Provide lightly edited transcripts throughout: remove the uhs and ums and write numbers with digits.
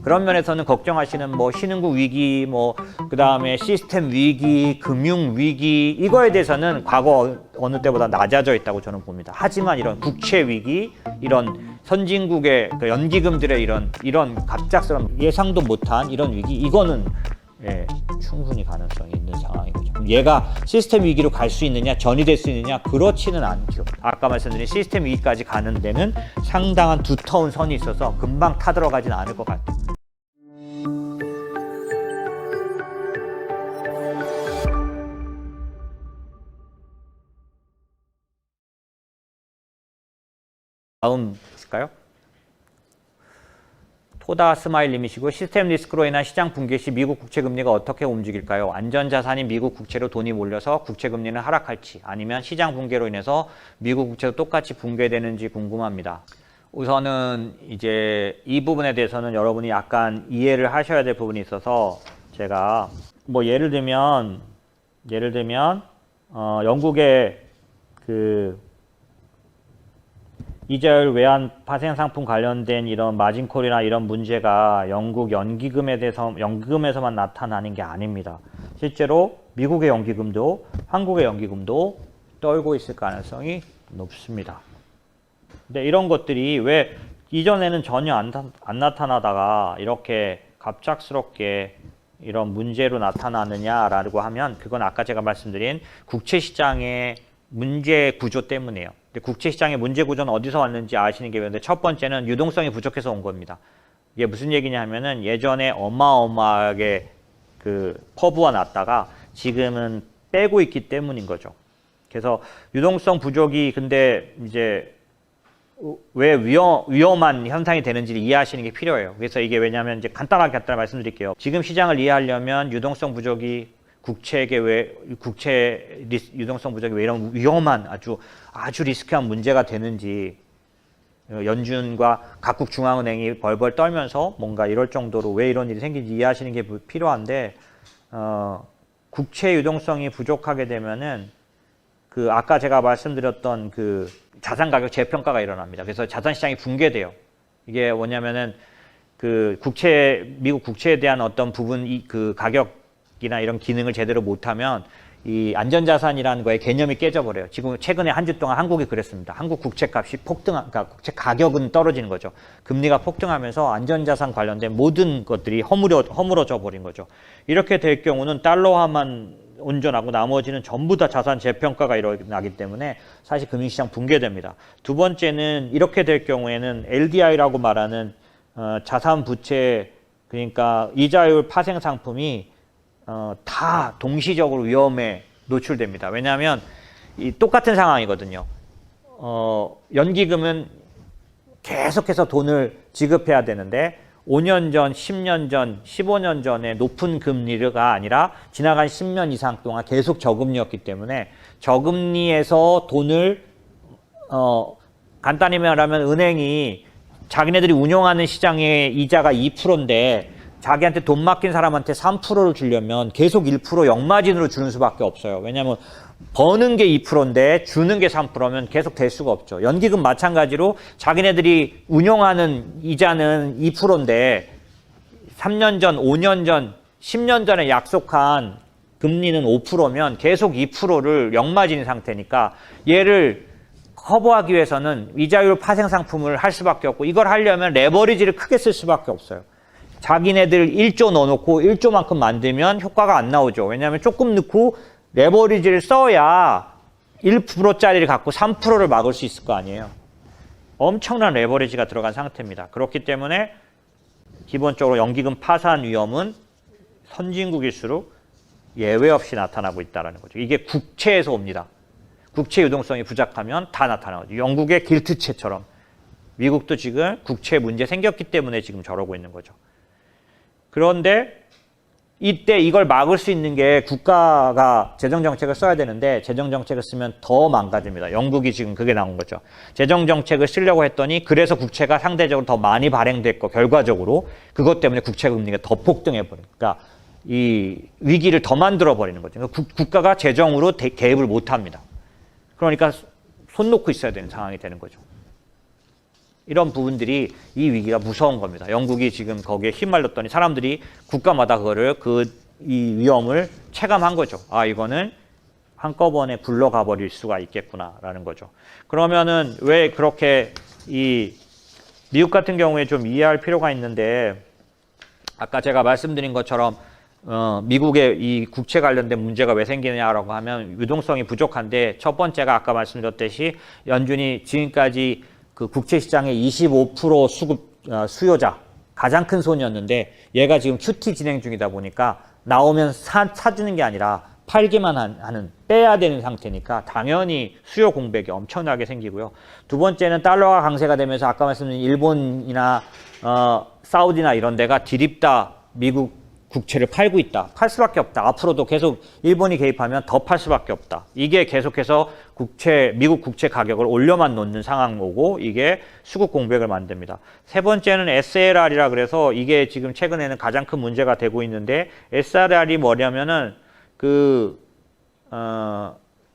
그런 면에서는 걱정하시는 뭐 신흥국 위기, 뭐 그다음에 시스템 위기, 금융 위기 이거에 대해서는 과거 어느 때보다 낮아져 있다고 저는 봅니다. 하지만 이런 국채 위기, 이런 선진국의 그 연기금들의 이런 갑작스러운 예상도 못한 이런 위기, 이거는 충분히 가능성이 있는 상황인 거죠. 얘가 시스템 위기로 갈 수 있느냐, 전이될 수 있느냐, 그렇지는 않죠. 아까 말씀드린 시스템 위기까지 가는 데는 상당한 두터운 선이 있어서 금방 타들어가진 않을 것 같아요. 다음 있을까요? 토다 스마일님이시고, 시스템 리스크로 인한 시장 붕괴 시 미국 국채 금리가 어떻게 움직일까요? 안전자산인 미국 국채로 돈이 몰려서 국채 금리는 하락할지, 아니면 시장 붕괴로 인해서 미국 국채도 똑같이 붕괴되는지 궁금합니다. 우선은 이제 이 부분에 대해서는 여러분이 약간 이해를 하셔야 될 부분이 있어서, 제가 뭐 예를 들면 영국의 그 이자율 외환 파생 상품 관련된 이런 마진콜이나 이런 문제가 영국 연기금에서만 나타나는 게 아닙니다. 실제로 미국의 연기금도 한국의 연기금도 떨고 있을 가능성이 높습니다. 근데 이런 것들이 왜 이전에는 전혀 안 나타나다가 이렇게 갑작스럽게 이런 문제로 나타나느냐라고 하면, 그건 아까 제가 말씀드린 국채 시장의 문제 구조 때문이에요. 국채 시장의 문제 구조는 어디서 왔는지 아시는 게 있는데, 첫 번째는 유동성이 부족해서 온 겁니다. 이게 무슨 얘기냐 하면은, 예전에 어마어마하게 그 커브가 났다가 지금은 빼고 있기 때문인 거죠. 그래서 유동성 부족이 근데 이제 왜 위험한 현상이 되는지를 이해하시는 게 필요해요. 그래서 이게 왜냐하면 이제 간단하게 말씀드릴게요. 지금 시장을 이해하려면 유동성 부족이 유동성 부족이 왜 이런 위험한 아주 리스크한 문제가 되는지, 연준과 각국 중앙은행이 벌벌 떨면서 뭔가 이럴 정도로 왜 이런 일이 생긴지 이해하시는 게 필요한데, 국채 유동성이 부족하게 되면은 그 아까 제가 말씀드렸던 그 자산 가격 재평가가 일어납니다. 그래서 자산 시장이 붕괴돼요. 이게 뭐냐면은 그 미국 국채에 대한 어떤 부분 그 가격이나 이런 기능을 제대로 못하면 이 안전자산이라는 거에 개념이 깨져버려요. 지금 최근에 한 주 동안 한국이 그랬습니다. 한국 국채값이 그러니까 국채 가격은 떨어지는 거죠. 금리가 폭등하면서 안전자산 관련된 모든 것들이 허물어져 버린 거죠. 이렇게 될 경우는 달러화만 온전하고 나머지는 전부 다 자산 재평가가 일어나기 때문에 사실 금융시장 붕괴됩니다. 두 번째는 이렇게 될 경우에는 LDI라고 말하는 자산 부채, 그러니까 이자율 파생 상품이 다 동시적으로 위험에 노출됩니다. 왜냐하면 똑같은 상황이거든요. 연기금은 계속해서 돈을 지급해야 되는데 5년 전, 10년 전, 15년 전에 높은 금리가 아니라 지나간 10년 이상 동안 계속 저금리였기 때문에 저금리에서 돈을 간단히 말하면 은행이 자기네들이 운영하는 시장의 이자가 2%인데 자기한테 돈 맡긴 사람한테 3%를 주려면 계속 1% 역마진으로 주는 수밖에 없어요. 왜냐하면 버는 게 2%인데 주는 게 3%면 계속 될 수가 없죠. 연기금 마찬가지로 자기네들이 운영하는 이자는 2%인데 3년 전, 5년 전, 10년 전에 약속한 금리는 5%면 계속 2%를 역마진 상태니까 얘를 커버하기 위해서는 이자율 파생 상품을 할 수밖에 없고, 이걸 하려면 레버리지를 크게 쓸 수밖에 없어요. 자기네들 1조 넣어놓고 1조만큼 만들면 효과가 안 나오죠. 왜냐하면 조금 넣고 레버리지를 써야 1%짜리를 갖고 3%를 막을 수 있을 거 아니에요. 엄청난 레버리지가 들어간 상태입니다. 그렇기 때문에 기본적으로 연기금 파산 위험은 선진국일수록 예외 없이 나타나고 있다는 거죠. 이게 국채에서 옵니다. 국채 유동성이 부족하면 다 나타나거든요. 영국의 길트채처럼 미국도 지금 국채 문제 생겼기 때문에 지금 저러고 있는 거죠. 그런데 이때 이걸 막을 수 있는 게 국가가 재정정책을 써야 되는데, 재정정책을 쓰면 더 망가집니다. 영국이 지금 그게 나온 거죠. 재정정책을 쓰려고 했더니 그래서 국채가 상대적으로 더 많이 발행됐고, 결과적으로 그것 때문에 국채 금리가 더 폭등해버린, 그러니까 이 위기를 더 만들어버리는 거죠. 국가가 재정으로 개입을 못합니다. 그러니까 손 놓고 있어야 되는 상황이 되는 거죠. 이런 부분들이 이 위기가 무서운 겁니다. 영국이 지금 거기에 휘말렸더니 사람들이 국가마다 그거를 이 위험을 체감한 거죠. 아, 이거는 한꺼번에 굴러가 버릴 수가 있겠구나라는 거죠. 그러면은 왜 그렇게 이 미국 같은 경우에 좀 이해할 필요가 있는데, 아까 제가 말씀드린 것처럼 미국의 이 국채 관련된 문제가 왜 생기느냐라고 하면 유동성이 부족한데, 첫 번째가 아까 말씀드렸듯이 연준이 지금까지 그 국채 시장의 25% 수요자, 가장 큰 손이었는데 얘가 지금 QT 진행 중이다 보니까 나오면 사주는 게 아니라 팔기만 하는, 빼야 되는 상태니까 당연히 수요 공백이 엄청나게 생기고요. 두 번째는 달러가 강세가 되면서 아까 말씀드린 일본이나 사우디나 이런 데가 디립다 미국 국채를 팔고 있다. 팔 수밖에 없다. 앞으로도 계속 일본이 개입하면 더 팔 수밖에 없다. 이게 계속해서 미국 국채 가격을 올려만 놓는 상황 오고, 이게 수급 공백을 만듭니다. 세 번째는 SLR이라 그래서 이게 지금 최근에는 가장 큰 문제가 되고 있는데, SLR이 뭐냐면은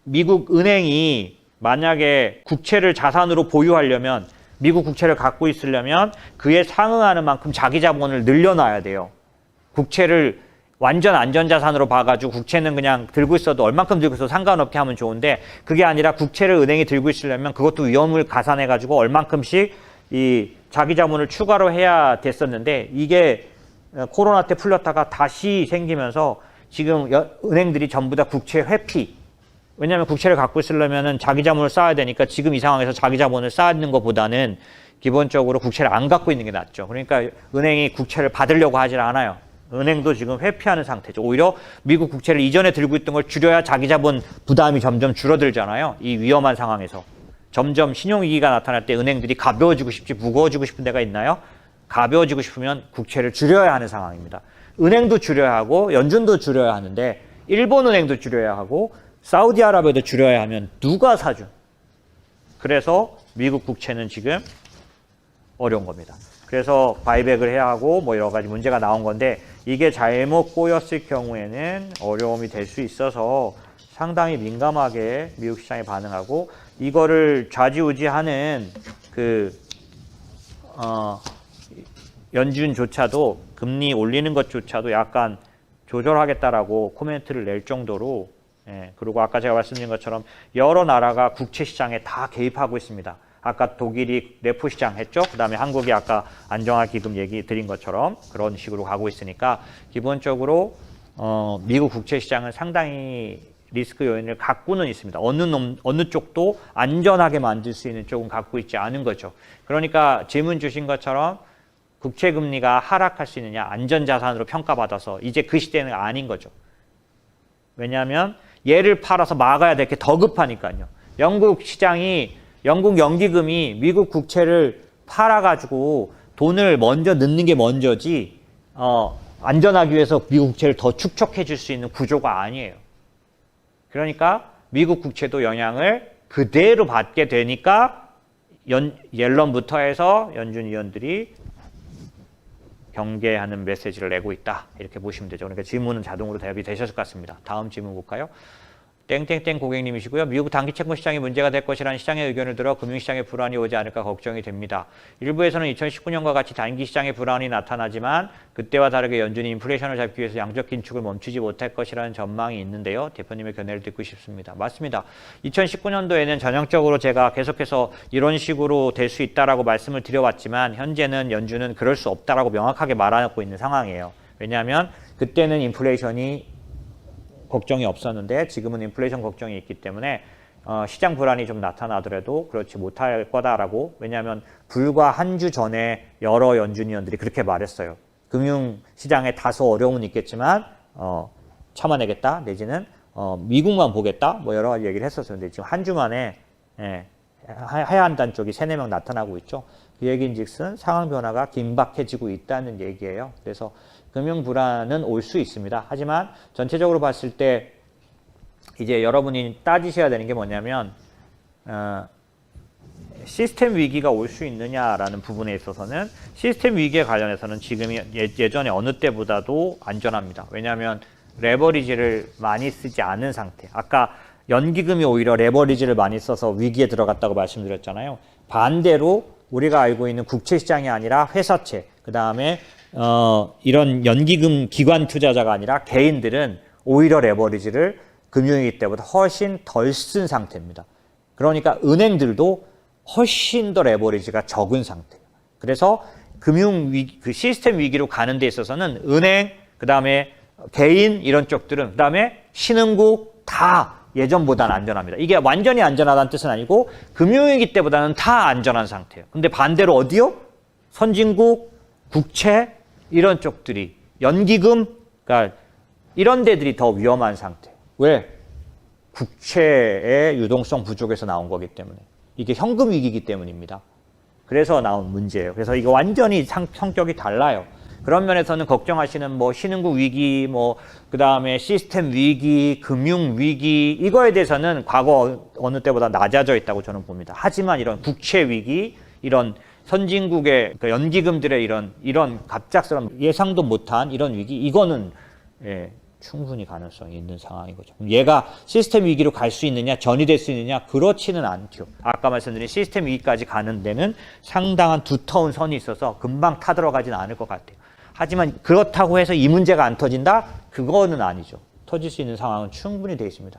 미국 은행이 만약에 국채를 자산으로 보유하려면, 미국 국채를 갖고 있으려면 그에 상응하는 만큼 자기 자본을 늘려놔야 돼요. 국채를 완전 안전자산으로 봐가지고 국채는 그냥 들고 있어도 얼만큼 들고 있어도 상관없게 하면 좋은데, 그게 아니라 국채를 은행이 들고 있으려면 그것도 위험을 가산해가지고 얼만큼씩 이 자기 자본을 추가로 해야 됐었는데, 이게 코로나 때 풀렸다가 다시 생기면서 지금 은행들이 전부 다 국채 회피, 왜냐하면 국채를 갖고 있으려면 자기 자본을 쌓아야 되니까 지금 이 상황에서 자기 자본을 쌓는 것보다는 기본적으로 국채를 안 갖고 있는 게 낫죠. 그러니까 은행이 국채를 받으려고 하질 않아요. 은행도 지금 회피하는 상태죠. 오히려 미국 국채를 이전에 들고 있던 걸 줄여야 자기 자본 부담이 점점 줄어들잖아요. 이 위험한 상황에서. 점점 신용위기가 나타날 때 은행들이 가벼워지고 싶지 무거워지고 싶은 데가 있나요? 가벼워지고 싶으면 국채를 줄여야 하는 상황입니다. 은행도 줄여야 하고 연준도 줄여야 하는데, 일본 은행도 줄여야 하고 사우디아라비아도 줄여야 하면 누가 사죠? 그래서 미국 국채는 지금 어려운 겁니다. 그래서 바이백을 해야 하고 뭐 여러 가지 문제가 나온 건데, 이게 잘못 꼬였을 경우에는 어려움이 될 수 있어서 상당히 민감하게 미국 시장에 반응하고, 이거를 좌지우지하는 연준조차도 금리 올리는 것조차도 약간 조절하겠다라고 코멘트를 낼 정도로, 그리고 아까 제가 말씀드린 것처럼 여러 나라가 국채 시장에 다 개입하고 있습니다. 아까 독일이 레포 시장 했죠. 그 다음에 한국이 아까 안정화 기금 얘기 드린 것처럼 그런 식으로 가고 있으니까, 기본적으로 미국 국채 시장은 상당히 리스크 요인을 갖고는 있습니다. 어느 쪽도 안전하게 만들 수 있는 쪽은 갖고 있지 않은 거죠. 그러니까 질문 주신 것처럼 국채 금리가 하락할 수 있느냐, 안전자산으로 평가받아서 이제 그 시대는 아닌 거죠. 왜냐하면 얘를 팔아서 막아야 될 게 더 급하니까요. 영국 연기금이 미국 국채를 팔아가지고 돈을 먼저 넣는 게 먼저지, 안전하기 위해서 미국 국채를 더 축적해 줄 수 있는 구조가 아니에요. 그러니까 미국 국채도 영향을 그대로 받게 되니까 옐런부터 해서 연준 위원들이 경계하는 메시지를 내고 있다, 이렇게 보시면 되죠. 그러니까 질문은 자동으로 대답이 되셨을 것 같습니다. 다음 질문 볼까요? 땡땡땡 고객님이시고요. 미국 단기 채권 시장이 문제가 될 것이라는 시장의 의견을 들어 금융시장에 불안이 오지 않을까 걱정이 됩니다. 일부에서는 2019년과 같이 단기 시장에 불안이 나타나지만 그때와 다르게 연준이 인플레이션을 잡기 위해서 양적 긴축을 멈추지 못할 것이라는 전망이 있는데요. 대표님의 견해를 듣고 싶습니다. 맞습니다. 2019년도에는 전형적으로 제가 계속해서 이런 식으로 될 수 있다라고 말씀을 드려왔지만, 현재는 연준은 그럴 수 없다라고 명확하게 말하고 있는 상황이에요. 왜냐하면 그때는 인플레이션이 걱정이 없었는데 지금은 인플레이션 걱정이 있기 때문에 시장 불안이 좀 나타나더라도 그렇지 못할 거다라고, 왜냐하면 불과 한 주 전에 여러 연준위원들이 그렇게 말했어요. 금융시장에 다소 어려움은 있겠지만 참아내겠다, 내지는 미국만 보겠다, 뭐 여러 가지 얘기를 했었어요. 근데 지금 한 주 만에 해야 한다는 쪽이 3-4명 나타나고 있죠. 그 얘기인즉슨 상황 변화가 긴박해지고 있다는 얘기예요. 그래서 금융 불안은 올 수 있습니다. 하지만 전체적으로 봤을 때 이제 여러분이 따지셔야 되는 게 뭐냐면, 시스템 위기가 올 수 있느냐라는 부분에 있어서는, 시스템 위기에 관련해서는 지금이 예전에 어느 때보다도 안전합니다. 왜냐하면 레버리지를 많이 쓰지 않은 상태. 아까 연기금이 오히려 레버리지를 많이 써서 위기에 들어갔다고 말씀드렸잖아요. 반대로 우리가 알고 있는 국채 시장이 아니라 회사채, 그 다음에 이런 연기금 기관 투자자가 아니라 개인들은 오히려 레버리지를 금융위기 때보다 훨씬 덜 쓴 상태입니다. 그러니까 은행들도 훨씬 더 레버리지가 적은 상태예요. 그래서 금융위기, 그 시스템 위기로 가는 데 있어서는 은행, 그 다음에 개인 이런 쪽들은, 그 다음에 신흥국 다 예전보다는 안전합니다. 이게 완전히 안전하다는 뜻은 아니고 금융위기 때보다는 다 안전한 상태예요. 근데 반대로 어디요? 선진국, 국채 이런 쪽들이, 연기금, 그러니까 이런 데들이 더 위험한 상태. 왜? 국채의 유동성 부족에서 나온 거기 때문에. 이게 현금 위기이기 때문입니다. 그래서 나온 문제예요. 그래서 이거 완전히 성격이 달라요. 그런 면에서는 걱정하시는 뭐 신흥국 위기, 뭐 그 다음에 시스템 위기, 금융 위기 이거에 대해서는 과거 어느 때보다 낮아져 있다고 저는 봅니다. 하지만 이런 국채 위기, 이런 선진국의 그 연기금들의 이런 갑작스러운 예상도 못한 이런 위기, 이거는 충분히 가능성이 있는 상황인 거죠. 얘가 시스템 위기로 갈 수 있느냐, 전이될 수 있느냐, 그렇지는 않죠. 아까 말씀드린 시스템 위기까지 가는 데는 상당한 두터운 선이 있어서 금방 타들어가진 않을 것 같아요. 하지만 그렇다고 해서 이 문제가 안 터진다? 그거는 아니죠. 터질 수 있는 상황은 충분히 되어 있습니다.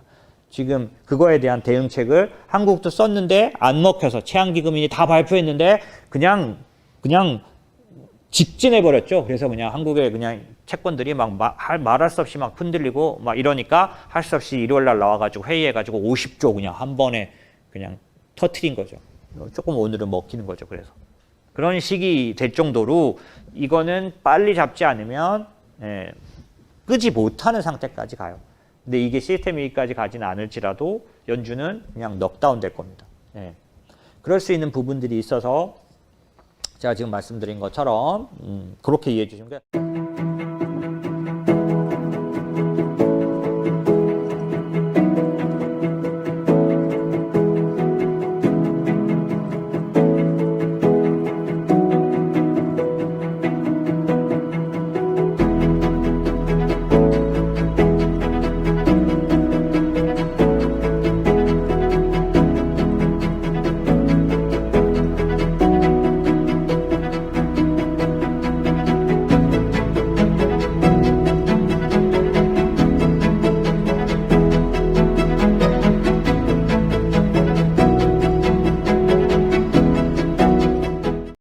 지금 그거에 대한 대응책을 한국도 썼는데 안 먹혀서 최한기금이 다 발표했는데 그냥 직진해버렸죠. 그래서 그냥 한국의 그냥 채권들이 막 말할 수 없이 막 흔들리고 막 이러니까 할 수 없이 일요일 날 나와가지고 회의해가지고 50조 그냥 한 번에 그냥 터트린 거죠. 조금 오늘은 먹히는 거죠. 그래서 그런 식이 될 정도로 이거는 빨리 잡지 않으면 끄지 못하는 상태까지 가요. 근데 이게 시스템 위기까지 가지는 않을지라도 연준은 그냥 넉다운 될 겁니다. 그럴 수 있는 부분들이 있어서 제가 지금 말씀드린 것처럼 그렇게 이해해 주시면 돼요.